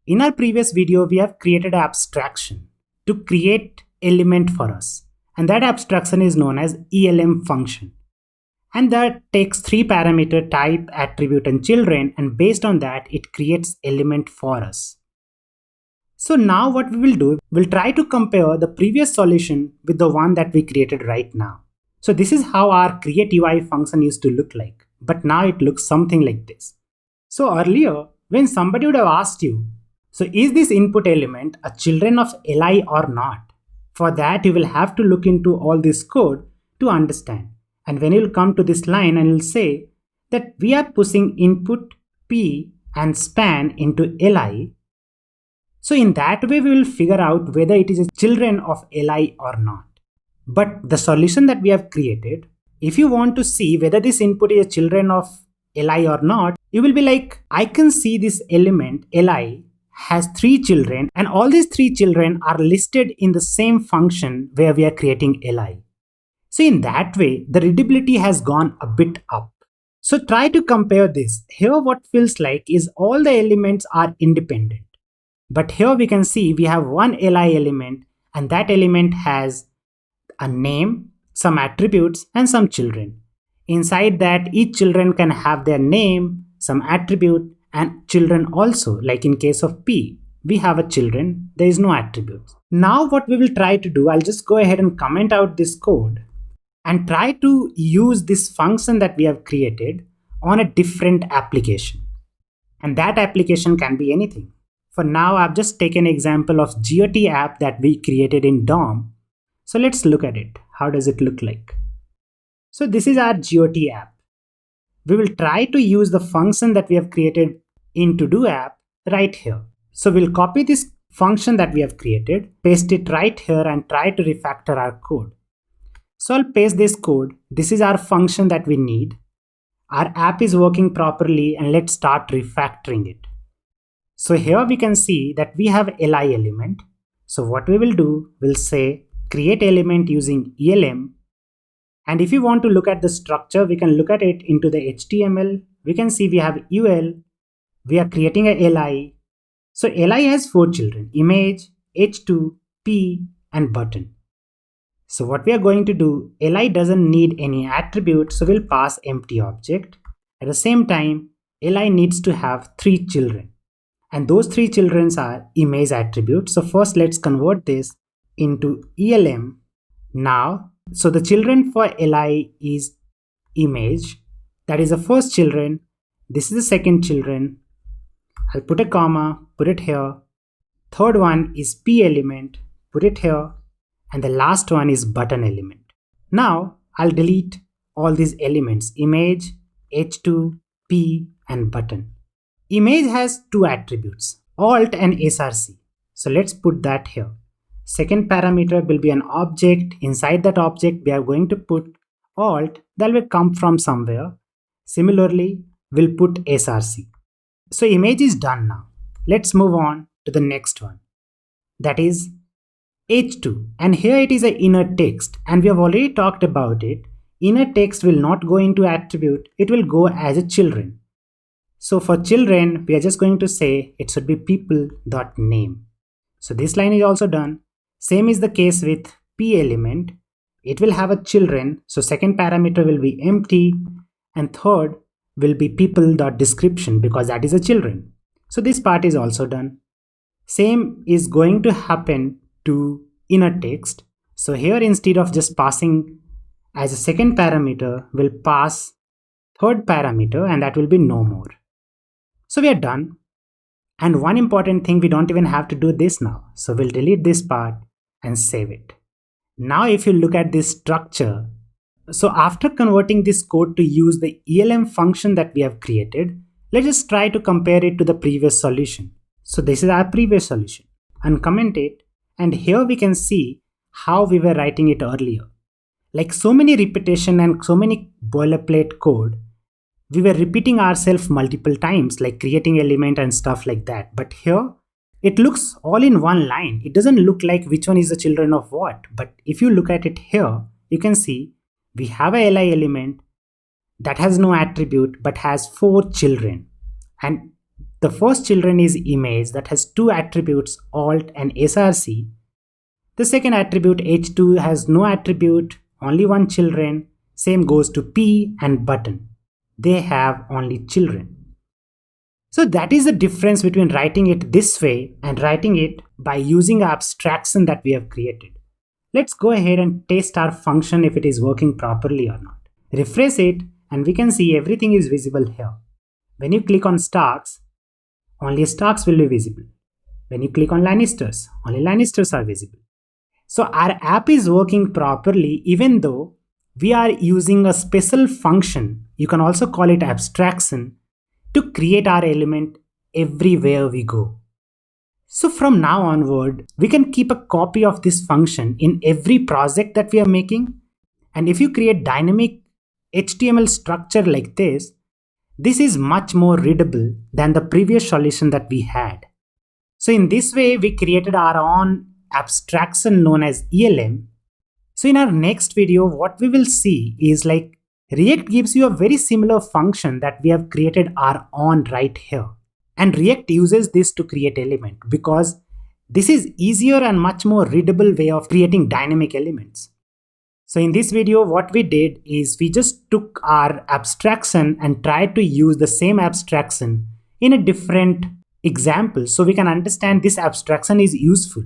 In our previous video, we have created an abstraction to create element for us. And that abstraction is known as ELM function. And that takes three parameter type, attribute, and children. And based on that, it creates element for us. So now what we will do, we'll try to compare the previous solution with the one that we created right now. So this is how our create UI function used to look like. But now it looks something like this. So earlier, when somebody would have asked you, so is this input element a children of Li or not? For that, you will have to look into all this code to understand. And when you'll come to this line and you'll say that we are pushing input P and span into Li. So in that way, we will figure out whether it is a children of Li or not. But the solution that we have created, if you want to see whether this input is a children of Li or not, you will be like, I can see this element Li has three children and all these three children are listed in the same function where we are creating Li. So in that way, the readability has gone a bit up. So try to compare this. Here what feels like is all the elements are independent. But here we can see we have one Li element and that element has a name, some attributes and some children. Inside that, each children can have their name, some attribute and children also. Like in case of P, we have a children, there is no attributes. Now what we will try to do, I'll just go ahead and comment out this code and try to use this function that we have created on a different application. And that application can be anything. For now, I've just taken an example of GOT app that we created in DOM. So let's look at it. How does it look like? So this is our GOT app. We will try to use the function that we have created in To-Do app right here. So we'll copy this function that we have created, paste it right here and try to refactor our code. So I'll paste this code. This is our function that we need. Our app is working properly and let's start refactoring it. So here we can see that we have Li element. So what we will do, we'll say create element using ELM. And if you want to look at the structure, we can look at it into the HTML. We can see we have UL. We are creating a Li. So Li has four children, image, H2, P, and button. So what we are going to do, Li doesn't need any attribute, so we'll pass empty object. At the same time, Li needs to have three children. And those three children are image attributes. So first let's convert this into ELM. Now, so the children for Li is image. That is the first children. This is the second children. I'll put a comma, put it here. Third one is P element, put it here. And the last one is button element. Now, I'll delete all these elements, image, H2, P, and button. Image has two attributes, alt and src. So let's put that here. Second parameter will be an object. Inside that object, we are going to put alt that will come from somewhere. Similarly, we'll put src. So image is done now. Let's move on to the next one. That is H2. And here it is an inner text. And we have already talked about it. Inner text will not go into attribute. It will go as a children. So for children, we are just going to say it should be people.name. So this line is also done. Same is the case with P element. It will have a children. So second parameter will be empty. And third will be people.description because that is a children. So this part is also done. Same is going to happen to inner text. So here instead of just passing as a second parameter, we'll pass third parameter and that will be no more. So we are done. And one important thing, we don't even have to do this now. So we'll delete this part and save it. Now if you look at this structure, so after converting this code to use the ELM function that we have created, let's just try to compare it to the previous solution. So this is our previous solution. Uncomment it. And here we can see how we were writing it earlier. Like so many repetition and so many boilerplate code, we were repeating ourselves multiple times, like creating element and stuff like that. But here, it looks all in one line. It doesn't look like which one is the children of what. But if you look at it here, you can see we have a Li element that has no attribute but has four children. And The first children is image that has two attributes alt and src. The second attribute h2 has no attribute, only one children. Same goes to p and button. They have only children. So that is the difference between writing it this way and writing it by using abstraction that we have created. Let's go ahead and test our function if it is working properly or not. Refresh it and we can see everything is visible here. When you click on Starks, only Starks will be visible. When you click on Lannisters, only Lannisters are visible. So our app is working properly even though we are using a special function, you can also call it abstraction, to create our element everywhere we go. So from now onward, we can keep a copy of this function in every project that we are making. And if you create dynamic HTML structure like this is much more readable than the previous solution that we had. So in this way, we created our own abstraction known as ELM. So in our next video, what we will see is like React gives you a very similar function that we have created our own right here. And React uses this to create element because this is easier and much more readable way of creating dynamic elements. So in this video, what we did is we just took our abstraction and tried to use the same abstraction in a different example so we can understand this abstraction is useful.